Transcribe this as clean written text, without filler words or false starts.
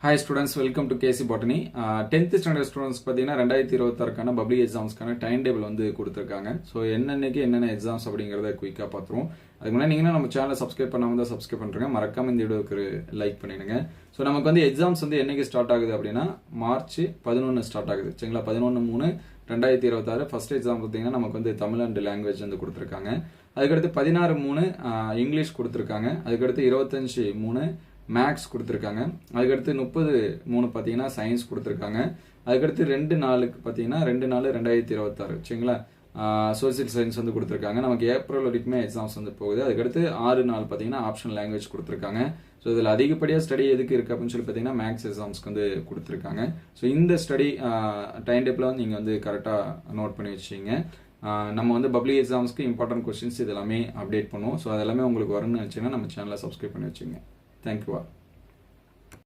Hi students, welcome to KC botany. 10th standard students பார்த்தீங்கன்னா 2026 public எக்ஸாம்ஸ்க்கான time table வந்து கொடுத்துருக்காங்க. So என்னென்னக்கு என்னென்ன exams அப்படிங்கிறத குயிக்காக பார்த்துருவோம். அதுக்கு முன்னாடி நீங்களும் நம்ம சேனலை சப்ஸ்கிரைப் பண்ணாமல் தான் சப்ஸ்கிரைப் பண்ணுறேங்க. மறக்காம இந்த வீடியோக்கு லைக் பண்ணிடுங்க. ஸோ நமக்கு வந்து எக்ஸாம்ஸ் வந்து என்னைக்கு ஸ்டார்ட் ஆகுது அப்படின்னா மார்ச் 11 ஸ்டார்ட் ஆகுது. சரிங்களா? 11/3/2026 ஃபர்ஸ்ட் எக்ஸாம் பார்த்தீங்கன்னா நமக்கு வந்து தமிழ் அண்ட் லாங்குவேஜ் வந்து கொடுத்துருக்காங்க. அதுக்கடுத்து 16/3 இங்கிலீஷ் கொடுத்துருக்காங்க. அதுக்கடுத்து 25/3 மேக்ஸ் கொடுத்துருக்காங்க. அதுக்கடுத்து 30/3 பார்த்தீங்கன்னா சயின்ஸ் கொடுத்துருக்காங்க. அதுக்கடுத்து 2/4 பார்த்தீங்கன்னா 2/4/2026 சரிங்களா, சோசியல் சயின்ஸ் வந்து கொடுத்துருக்காங்க. நமக்கு ஏப்ரல் வரைக்குமே எக்ஸாம்ஸ் வந்து போகுது. அதுக்கடுத்து 6/4 பார்த்தீங்கன்னா ஆப்ஷனல் லாங்குவேஜ் கொடுத்துருக்காங்க. ஸோ இதில் அதிகப்படியாக ஸ்டடி எதுக்கு இருக்குது அப்படின்னு சொல்லி பார்த்தீங்கன்னா மேக்ஸ் எக்ஸாம்ஸ்க்கு வந்து கொடுத்துருக்காங்க. ஸோ இந்த ஸ்டடி டைம் டேபிளை நீங்கள் வந்து கரெக்டாக நோட் பண்ணி வச்சிங்க. நம்ம வந்து பப்ளிக் எக்ஸாம்ஸ்க்கு இம்பார்ட்டன்ட் கொஸ்டின்ஸ் இதெல்லாமே அப்டேட் பண்ணுவோம். ஸோ அதெல்லாமே உங்களுக்கு வரணும்னு வச்சுன்னா நம்ம சேனலை சப்ஸ்கிரைப் பண்ணி வச்சுங்க. Thank you all.